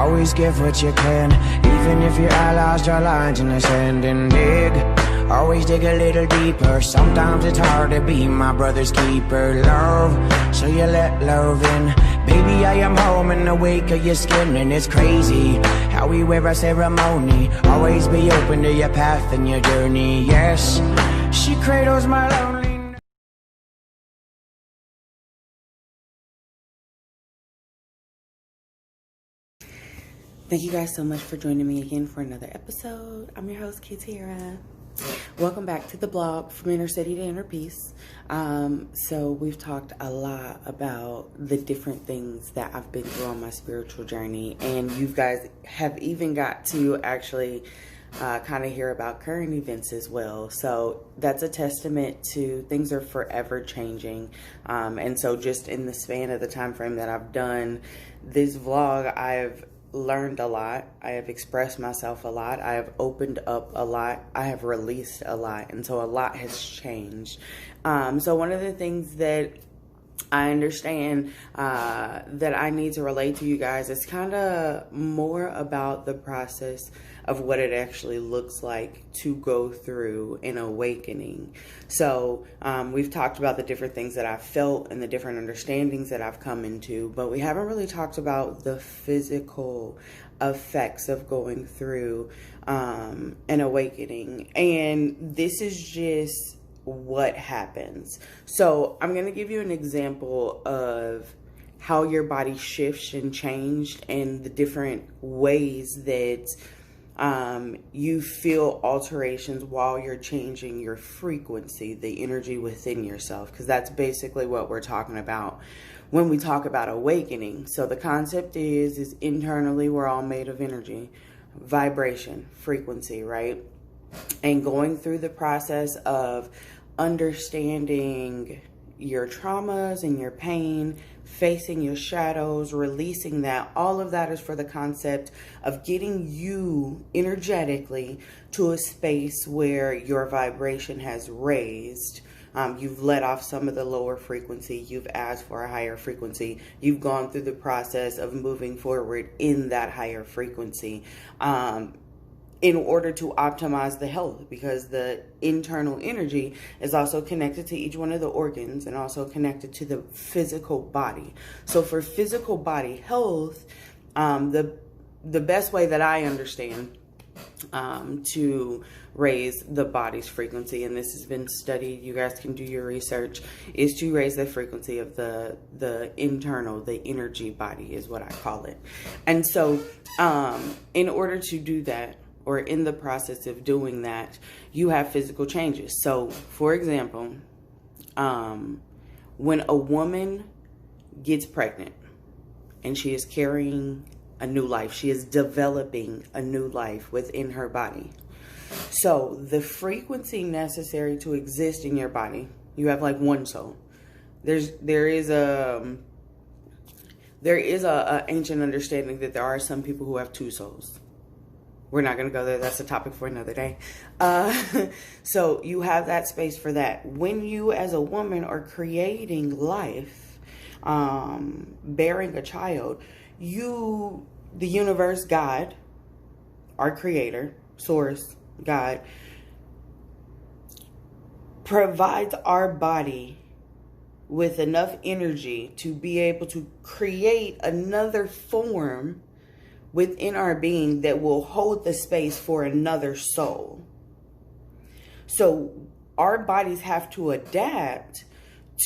Always give what you can, even if your allies draw lines in the sand. And dig, always dig a little deeper. Sometimes it's hard to be my brother's keeper. Love, so you let love in. Baby, I am home in the wake of your skin. And it's crazy how we wear a ceremony. Always be open to your path and your journey. Yes, she cradles my lonely. Thank you guys so much for joining me again for another episode. I'm your host, Tiara. Welcome back to the blog, From Inner City to Inner Peace. So we've talked a lot about the different things that I've been through on my spiritual journey, and you guys have even got to actually kind of hear about current events as well. So that's a testament to things are forever changing. And so just in the span of the time frame that I've done this vlog, I've learned a lot. I have expressed myself a lot. I have opened up a lot. I have released a lot. And so a lot has changed. So one of the things that I understand that I need to relate to you guys is kind of more about the process of what it actually looks like to go through an awakening. So we've talked about the different things that I've felt and the different understandings that I've come into, but we haven't really talked about the physical effects of going through an awakening. And this is just what happens. So I'm going to give you an example of how your body shifts and changed and the different ways that you feel alterations while you're changing your frequency, the energy within yourself, because that's basically what we're talking about when we talk about awakening. So the concept is internally we're all made of energy, vibration, frequency, right? And going through the process of understanding your traumas and your pain, facing your shadows, releasing that, all of that is for the concept of getting you energetically to a space where your vibration has raised. You've let off some of the lower frequency. You've asked for a higher frequency. You've gone through the process of moving forward in that higher frequency. In order to optimize the health, because the internal energy is also connected to each one of the organs and also connected to the physical body. So for physical body health, the best way that I understand to raise the body's frequency, and this has been studied, you guys can do your research, is to raise the frequency of the internal, the energy body is what I call it. And so in order to do that, or in the process of doing that, you have physical changes. So, for example, when a woman gets pregnant and she is carrying a new life, she is developing a new life within her body. So, the frequency necessary to exist in your body, you have like one soul. There is a ancient understanding that there are some people who have two souls. We're not going to go there. That's a topic for another day. So you have that space for that. When you as a woman are creating life, bearing a child, the universe, God, our creator, source, God, provides our body with enough energy to be able to create another form within our being that will hold the space for another soul. So our bodies have to adapt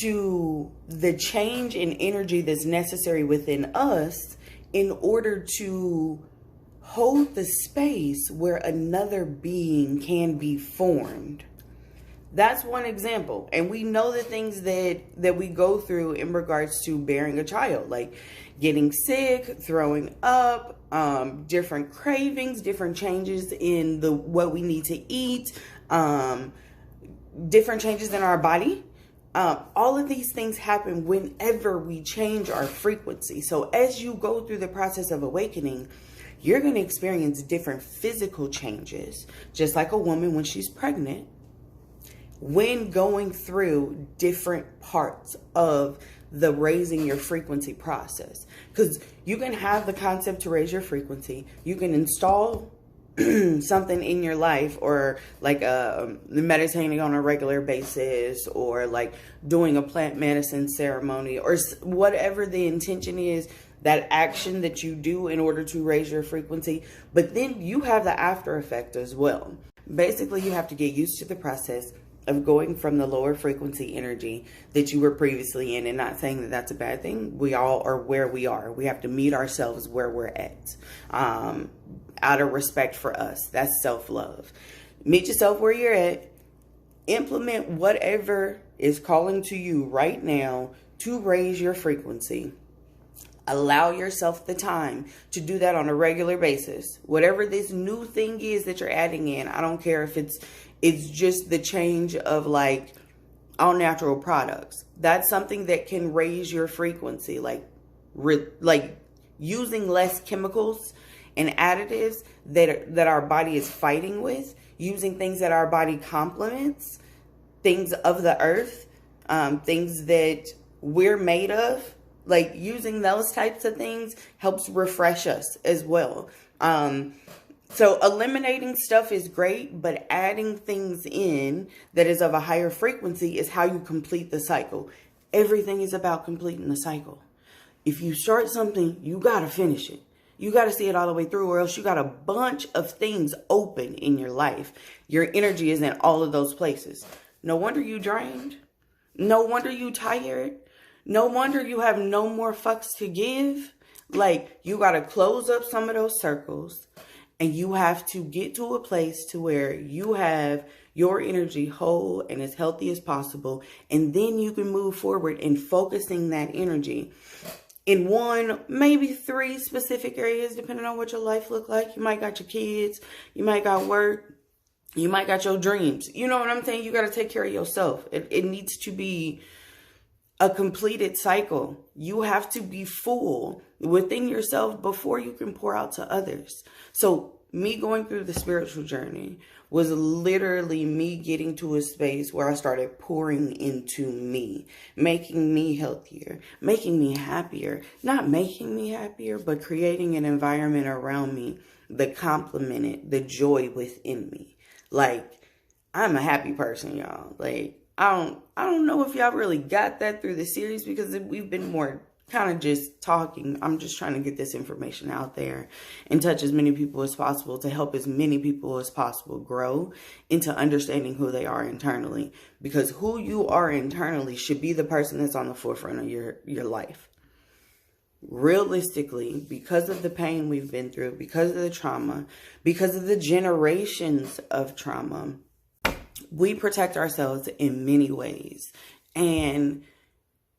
to the change in energy that's necessary within us in order to hold the space where another being can be formed. That's one example. And we know the things that we go through in regards to bearing a child, like getting sick, throwing up, different cravings, different changes in what we need to eat, different changes in our body. All of these things happen whenever we change our frequency. So as you go through the process of awakening, you're going to experience different physical changes, just like a woman when she's pregnant, when going through different parts of the raising your frequency process. Because you can have the concept to raise your frequency. You can install something in your life, or like meditating on a regular basis, or like doing a plant medicine ceremony, or whatever the intention is, that action that you do in order to raise your frequency. But then you have the after effect as well. Basically, you have to get used to the process of going from the lower frequency energy that you were previously in. And not saying that that's a bad thing. We all are where we are. We have to meet ourselves where we're at, out of respect for us. That's self-love. Meet yourself where you're at. Implement whatever is calling to you right now to raise your frequency. Allow yourself the time to do that on a regular basis. Whatever this new thing is that you're adding in, I don't care if it's just the change of like all natural products. That's something that can raise your frequency, like using less chemicals and additives that our body is fighting with, using things that our body complements, things of the earth, things that we're made of. Like using those types of things helps refresh us as well. So eliminating stuff is great, but adding things in that is of a higher frequency is how you complete the cycle. Everything is about completing the cycle. If you start something, you got to finish it. You got to see it all the way through, or else you got a bunch of things open in your life. Your energy is in all of those places. No wonder you drained. No wonder you tired. No wonder you have no more fucks to give. Like, you got to close up some of those circles, and you have to get to a place to where you have your energy whole and as healthy as possible. And then you can move forward in focusing that energy in one, maybe 3 specific areas, depending on what your life look like. You might got your kids, you might got work, you might got your dreams. You know what I'm saying? You got to take care of yourself. It needs to be a completed cycle. You have to be full within yourself before you can pour out to others. So me going through the spiritual journey was literally me getting to a space where I started pouring into me, making me healthier, making me happier, not making me happier, but creating an environment around me that complemented the joy within me. Like, I'm a happy person, y'all. Like, I don't know if y'all really got that through the series, because we've been more kind of just talking. I'm just trying to get this information out there and touch as many people as possible to help as many people as possible grow into understanding who they are internally. Because who you are internally should be the person that's on the forefront of your life. Realistically, because of the pain we've been through, because of the trauma, because of the generations of trauma, we protect ourselves in many ways. And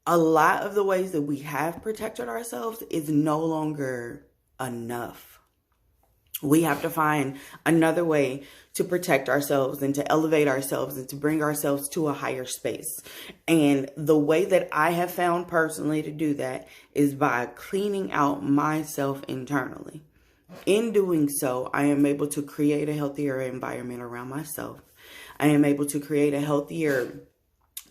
a lot of the ways that we have protected ourselves is no longer enough. We have to find another way to protect ourselves and to elevate ourselves and to bring ourselves to a higher space. And the way that I have found personally to do that is by cleaning out myself internally. In doing so, I am able to create a healthier environment around myself. I am able to create a healthier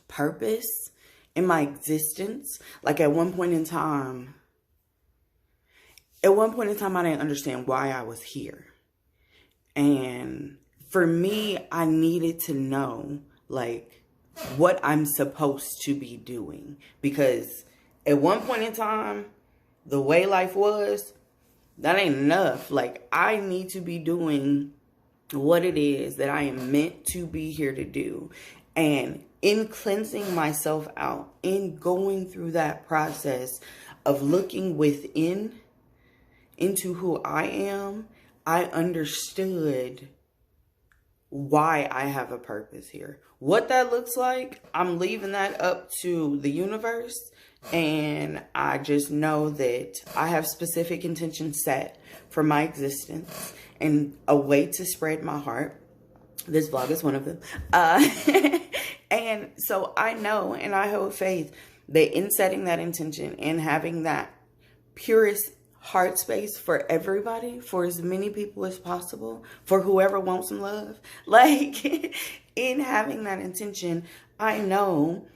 purpose in my existence. Like at one point in time, I didn't understand why I was here. And for me, I needed to know like what I'm supposed to be doing. Because at one point in time, the way life was, that ain't enough. Like, I need to be doing what it is that I am meant to be here to do. And in cleansing myself out, in going through that process of looking within into who I am, I understood why I have a purpose here. What that looks like, I'm leaving that up to the universe. And I just know that I have specific intentions set for my existence and a way to spread my heart. This vlog is one of them. And so I know and I hold faith that in setting that intention and having that purest heart space for everybody, for as many people as possible, for whoever wants some love, like in having that intention, I know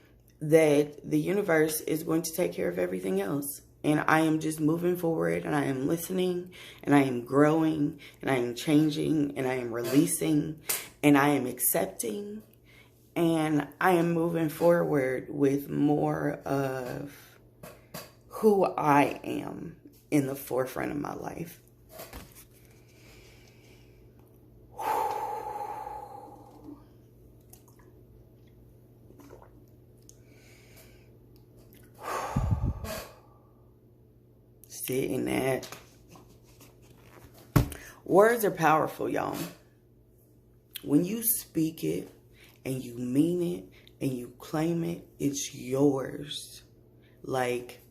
that the universe is going to take care of everything else. And I am just moving forward, and I am listening, and I am growing, and I am changing, and I am releasing, and I am accepting, and I am moving forward with more of who I am in the forefront of my life. Sit in that. Words are powerful, y'all. When you speak it and you mean it and you claim it, it's yours. Like,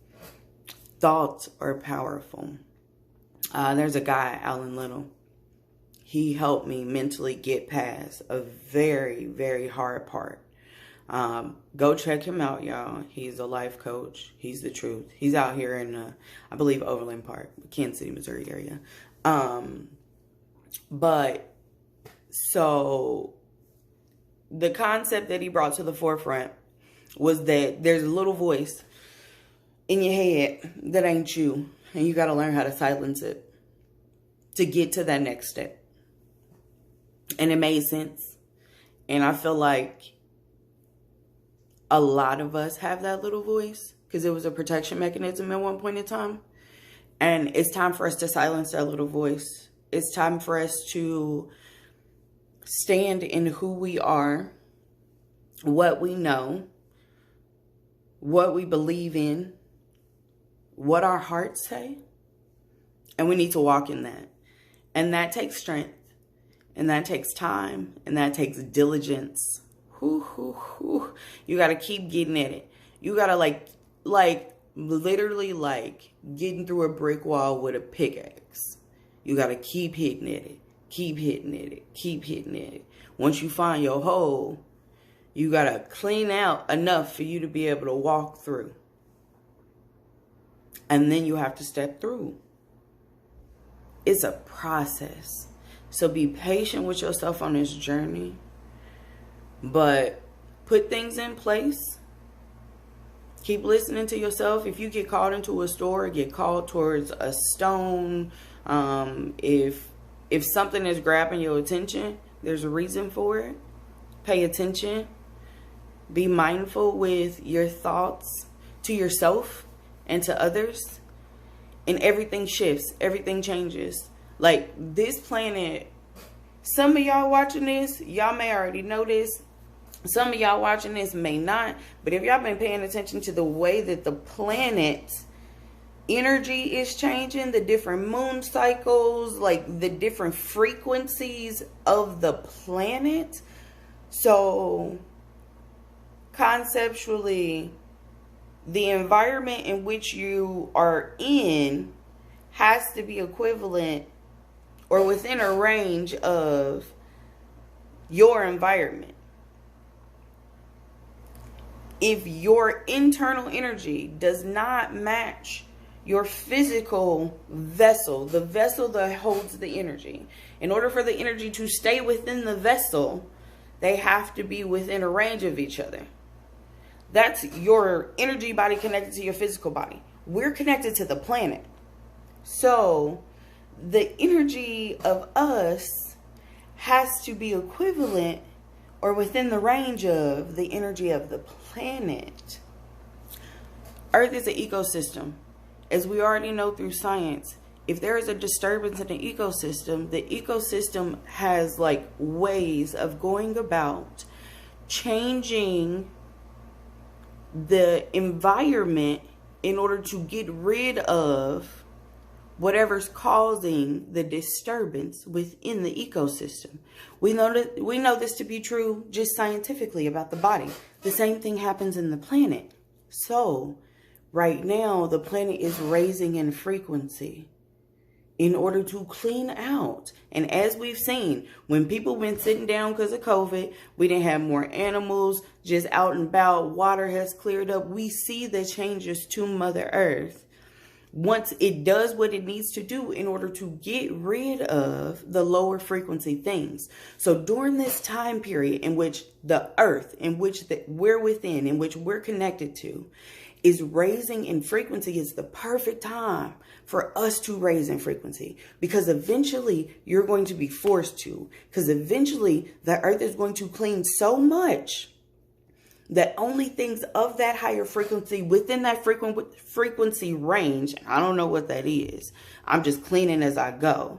thoughts are powerful. There's a guy, Alan Little. He helped me mentally get past a very, very hard part. Go check him out, y'all. He's a life coach. He's the truth. He's out here in, I believe, Overland Park, Kansas City, Missouri area. But so the concept that he brought to the forefront was that there's a little voice in your head that ain't you, and you got to learn how to silence it to get to that next step. And it made sense. And I feel like a lot of us have that little voice because it was a protection mechanism at one point in time. And it's time for us to silence that little voice. It's time for us to stand in who we are, what we know, what we believe in, what our hearts say. And we need to walk in that. And that takes strength. And that takes time. And that takes diligence. You got to keep getting at it. You got to like literally like getting through a brick wall with a pickaxe. You got to keep hitting at it. Keep hitting at it. Keep hitting at it. Once you find your hole, you got to clean out enough for you to be able to walk through. And then you have to step through. It's a process. So be patient with yourself on this journey. But put things in place. Keep listening to yourself. If you get called into a store, get called towards a stone. If something is grabbing your attention, there's a reason for it. Pay attention. Be mindful with your thoughts to yourself and to others. And everything shifts. Everything changes. Like this planet, some of y'all watching this, y'all may already know this. Some of y'all watching this may not. But if y'all been paying attention to the way that the planet's energy is changing, the different moon cycles, like the different frequencies of the planet. So conceptually, the environment in which you are in has to be equivalent or within a range of your environment. If your internal energy does not match your physical vessel, the vessel that holds the energy, in order for the energy to stay within the vessel, they have to be within a range of each other. That's your energy body connected to your physical body. We're connected to the planet. So the energy of us has to be equivalent or within the range of the energy of the planet. Earth is an ecosystem. As we already know through science, if there is a disturbance in the ecosystem has like ways of going about changing the environment in order to get rid of whatever's causing the disturbance within the ecosystem. We know this to be true just scientifically about the body. The same thing happens in the planet. So right now, the planet is raising in frequency in order to clean out. And as we've seen, when people been sitting down because of COVID, we didn't have more animals just out and about. Water has cleared up. We see the changes to Mother Earth. once it does what it needs to do in order to get rid of the lower frequency things. So during this time period in which the earth, in which we're within, in which we're connected to, is raising in frequency, is the perfect time for us to raise in frequency, because eventually you're going to be forced to, because eventually the earth is going to clean so much that only things of that higher frequency within that frequency range, I don't know what that is, I'm just cleaning as I go.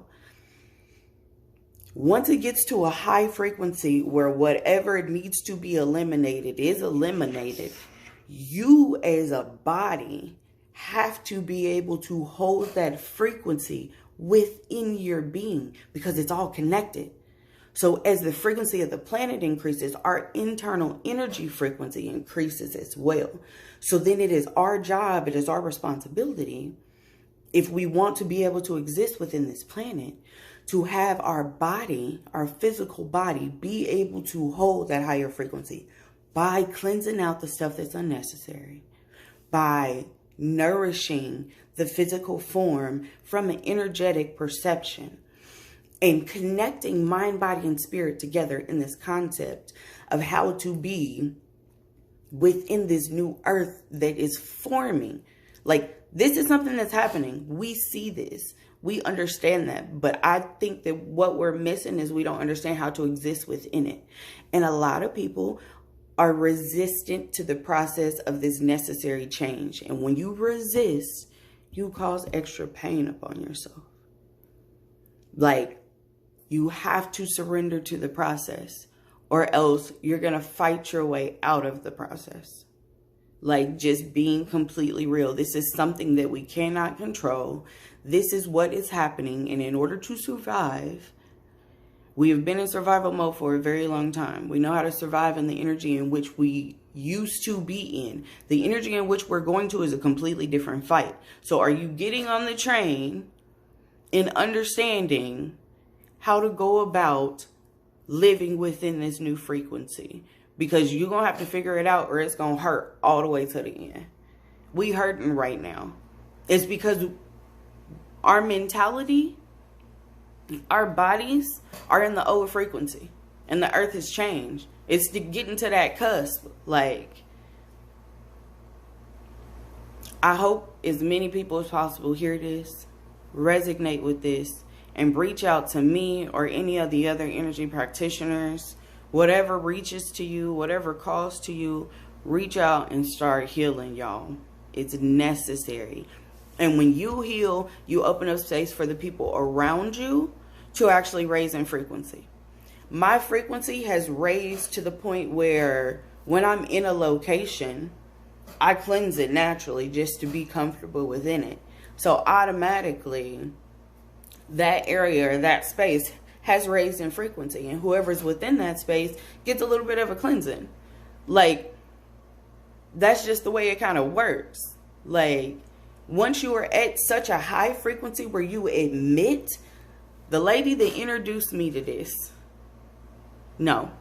Once it gets to a high frequency where whatever needs to be eliminated is eliminated, you as a body have to be able to hold that frequency within your being, because it's all connected. So as the frequency of the planet increases, our internal energy frequency increases as well. So then it is our job, it is our responsibility, if we want to be able to exist within this planet, to have our body, our physical body, be able to hold that higher frequency by cleansing out the stuff that's unnecessary, by nourishing the physical form from an energetic perception, and connecting mind, body, and spirit together in this concept of how to be within this new earth that is forming. Like, this is something that's happening. We see this. We understand that. But I think that what we're missing is we don't understand how to exist within it. And a lot of people are resistant to the process of this necessary change. And when you resist, you cause extra pain upon yourself. Like, you have to surrender to the process, or else you're going to fight your way out of the process. Like, just being completely real. This is something that we cannot control. This is what is happening. And in order to survive, we have been in survival mode for a very long time. We know how to survive in the energy in which we used to be in. The energy in which we're going to is a completely different fight. So are you getting on the train and understanding how to go about living within this new frequency? Because you're going to have to figure it out, or it's going to hurt all the way to the end. We hurting right now. It's because our mentality, our bodies are in the old frequency, and the earth has changed. It's getting to that cusp. Like, I hope as many people as possible hear this, resonate with this, and reach out to me or any of the other energy practitioners. Whatever reaches to you, whatever calls to you, reach out and start healing, y'all. It's necessary. And when you heal, you open up space for the people around you to actually raise in frequency. My frequency has raised to the point where when I'm in a location, I cleanse it naturally just to be comfortable within it. So automatically, that area or that space has raised in frequency, and whoever's within that space gets a little bit of a cleansing. Like, that's just the way it kind of works. Like, once you are at such a high frequency where you admit, the lady that introduced me to this, no.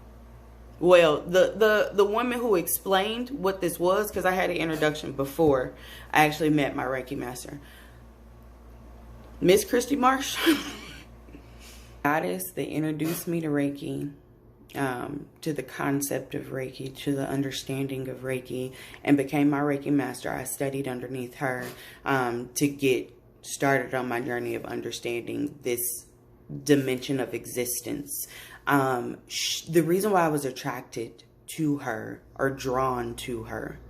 Well, the woman who explained what this was, because I had an introduction before I actually met my Reiki master, Miss Christy Marsh, goddess that introduced me to Reiki, to the concept of Reiki, to the understanding of Reiki, and became my Reiki master. I studied underneath her to get started on my journey of understanding this dimension of existence. The reason why I was attracted to her or drawn to her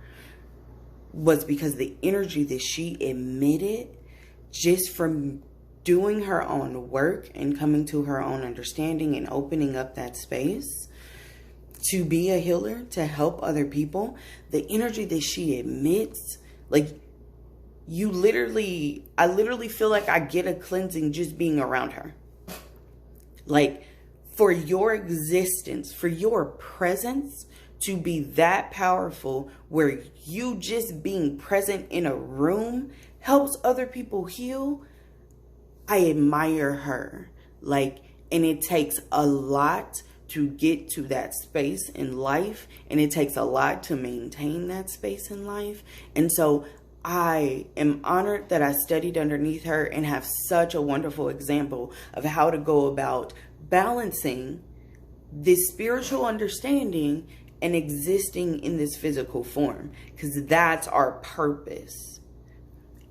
was because the energy that she emitted just from doing her own work and coming to her own understanding and opening up that space to be a healer, to help other people, the energy that she emits, like, I literally feel like I get a cleansing just being around her. Like, for your existence, for your presence to be that powerful, where you just being present in a room helps other people heal, I admire her. Like, and it takes a lot to get to that space in life, and it takes a lot to maintain that space in life. And so I am honored that I studied underneath her and have such a wonderful example of how to go about balancing this spiritual understanding and existing in this physical form, because that's our purpose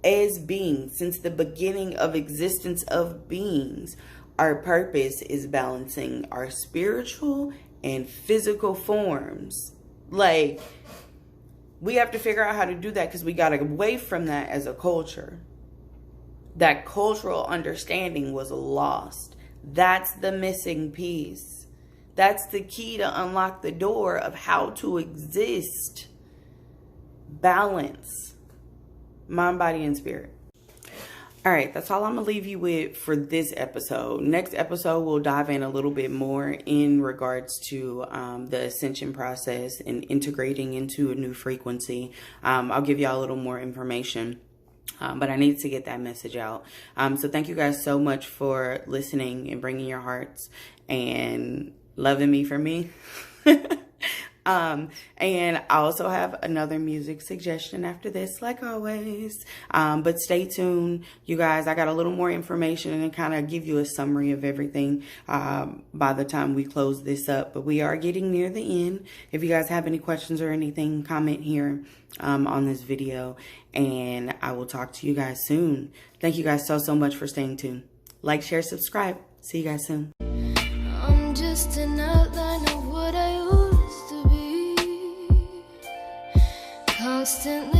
as beings. Since the beginning of existence of beings, our purpose is balancing our spiritual and physical forms. Like, we have to figure out how to do that, because we got away from that as a culture. That cultural understanding was lost. That's the missing piece. That's the key to unlock the door of how to exist. Balance. Mind, body, and spirit. All right, that's all I'm going to leave you with for this episode. Next episode, we'll dive in a little bit more in regards to the ascension process and integrating into a new frequency. I'll give y'all a little more information, but I need to get that message out. So thank you guys so much for listening and bringing your hearts and loving me for me. And I also have another music suggestion after this, like always. But stay tuned, you guys. I got a little more information and kind of give you a summary of everything by the time we close this up. But we are getting near the end. If you guys have any questions or anything, comment here on this video. And I will talk to you guys soon. Thank you guys so much for staying tuned. Like, share, subscribe. See you guys soon. I'm just an outline of what I used to be, constantly